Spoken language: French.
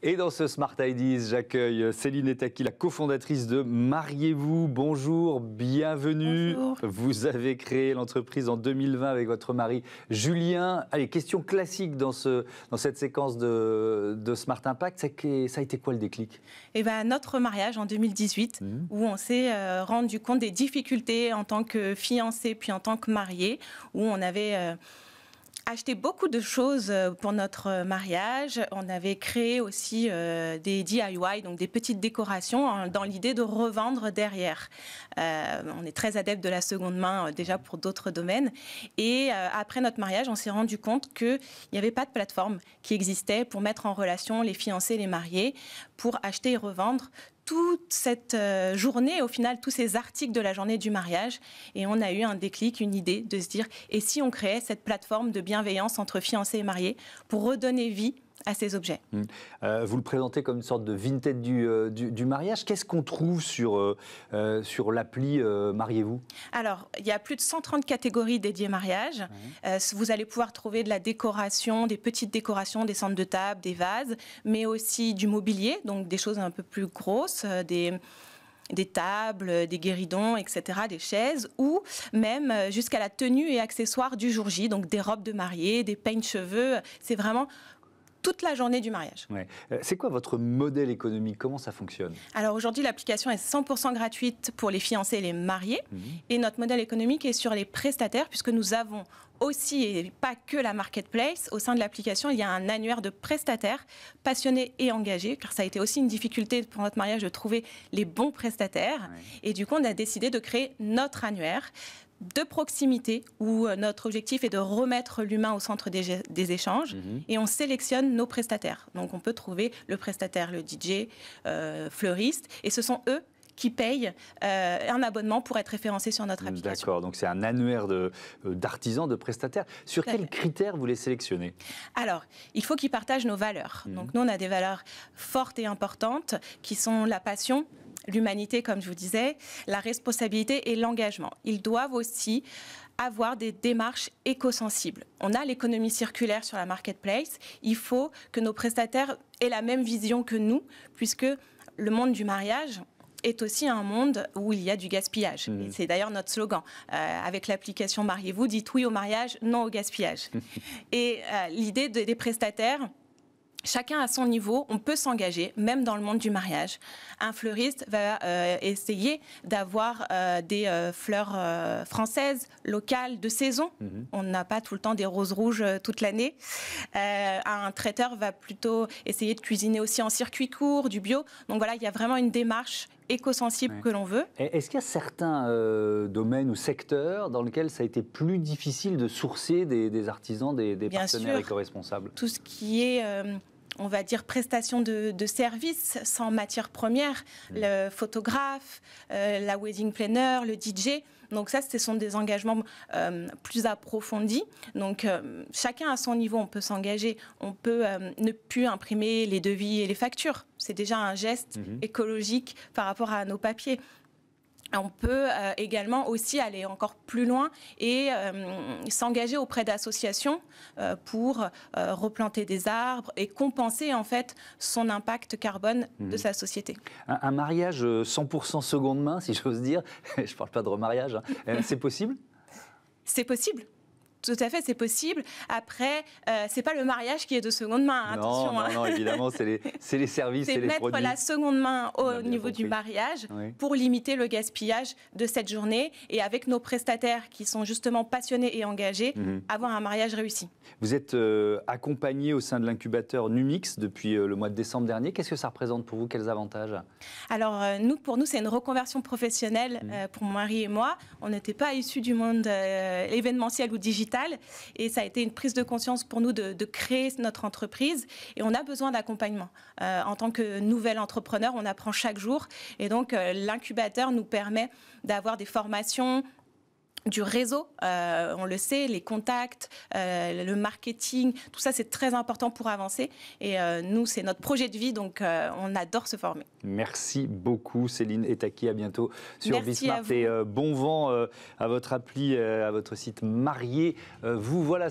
Et dans ce Smart Ideas, j'accueille Céline Etaki, la cofondatrice de Mariez-vous. Bonjour, bienvenue. Bonjour. Vous avez créé l'entreprise en 2020 avec votre mari Julien. Allez, question classique dans cette séquence de Smart Impact, ça a été quoi le déclic? Eh ben, notre mariage en 2018, où on s'est rendu compte des difficultés en tant que fiancé puis en tant que marié, où on avait acheté beaucoup de choses pour notre mariage. On avait créé aussi des DIY, donc des petites décorations, dans l'idée de revendre derrière. On est très adepte de la seconde main déjà pour d'autres domaines. Et après notre mariage, on s'est rendu compte qu'il n'y avait pas de plateforme qui existait pour mettre en relation les fiancés et les mariés, pour acheter et revendre toute cette journée, au final, tous ces articles de la journée du mariage. Et on a eu un déclic, une idée de se dire, et si on créait cette plateforme de bienveillance entre fiancés et mariés pour redonner vie à ces objets. Vous le présentez comme une sorte de Vinted du mariage. Qu'est-ce qu'on trouve sur l'appli Mariez-vous? Alors, il y a plus de 130 catégories dédiées mariage. Vous allez pouvoir trouver de la décoration, des petites décorations, des centres de table, des vases, mais aussi du mobilier, donc des choses un peu plus grosses, des tables, des guéridons, etc., des chaises, ou même jusqu'à la tenue et accessoires du jour J, donc des robes de mariée, des peignes-cheveux. C'est vraiment toute la journée du mariage. Ouais. C'est quoi votre modèle économique? Comment ça fonctionne? Alors aujourd'hui, l'application est 100% gratuite pour les fiancés et les mariés. Et notre modèle économique est sur les prestataires, puisque nous avons aussi, et pas que la marketplace, au sein de l'application, il y a un annuaire de prestataires passionnés et engagés, car ça a été aussi une difficulté pour notre mariage de trouver les bons prestataires. Et du coup, on a décidé de créer notre annuaire de proximité, où notre objectif est de remettre l'humain au centre des échanges, et on sélectionne nos prestataires. Donc on peut trouver le prestataire, le DJ, fleuriste, et ce sont eux qui payent un abonnement pour être référencés sur notre application. D'accord, donc c'est un annuaire d'artisans, de prestataires. Sur quels critères vous les sélectionnez? Alors, il faut qu'ils partagent nos valeurs. Donc nous, on a des valeurs fortes et importantes, qui sont la passion, l'humanité, comme je vous disais, la responsabilité et l'engagement. Ils doivent aussi avoir des démarches éco-sensibles. On a l'économie circulaire sur la marketplace. Il faut que nos prestataires aient la même vision que nous, puisque le monde du mariage est aussi un monde où il y a du gaspillage. Et c'est d'ailleurs notre slogan. Avec l'application Mariez-vous, dites oui au mariage, non au gaspillage. Et l'idée des prestataires, chacun à son niveau, on peut s'engager, même dans le monde du mariage. Un fleuriste va essayer d'avoir des fleurs françaises, locales, de saison. On n'a pas tout le temps des roses rouges toute l'année. Un traiteur va plutôt essayer de cuisiner aussi en circuit court, du bio. Donc voilà, il y a vraiment une démarche éco-sensible que l'on veut. Est-ce qu'il y a certains domaines ou secteurs dans lesquels ça a été plus difficile de sourcer des artisans, des partenaires éco-responsables? Tout ce qui est, on va dire, prestation de services sans matière première, le photographe, la wedding planner, le DJ. Donc ça, ce sont des engagements plus approfondis. Donc chacun à son niveau, on peut s'engager. On peut ne plus imprimer les devis et les factures. C'est déjà un geste écologique par rapport à nos papiers. On peut également aussi aller encore plus loin et s'engager auprès d'associations pour replanter des arbres et compenser en fait son impact carbone de sa société. Un mariage 100% seconde main, si j'ose dire, je ne parle pas de remariage, c'est possible? C'est possible. Tout à fait, c'est possible. Après, c'est pas le mariage qui est de seconde main, attention. Non, évidemment, c'est les services et les produits. C'est mettre la seconde main au niveau du mariage pour limiter le gaspillage de cette journée et avec nos prestataires qui sont justement passionnés et engagés, avoir un mariage réussi. Vous êtes accompagné au sein de l'incubateur Numix depuis le mois de décembre dernier. Qu'est-ce que ça représente pour vous? Quels avantages? Alors, pour nous, c'est une reconversion professionnelle pour mon mari et moi. On n'était pas issus du monde événementiel ou digital. Et ça a été une prise de conscience pour nous de créer notre entreprise. Et on a besoin d'accompagnement. En tant que nouvel entrepreneur, on apprend chaque jour. Et donc, l'incubateur nous permet d'avoir des formations, du réseau, on le sait, les contacts, le marketing, tout ça c'est très important pour avancer et nous c'est notre projet de vie, donc on adore se former. Merci beaucoup Céline Etaki, à bientôt sur Bismart et bon vent à votre appli, à votre site Mariez-vous. Voilà.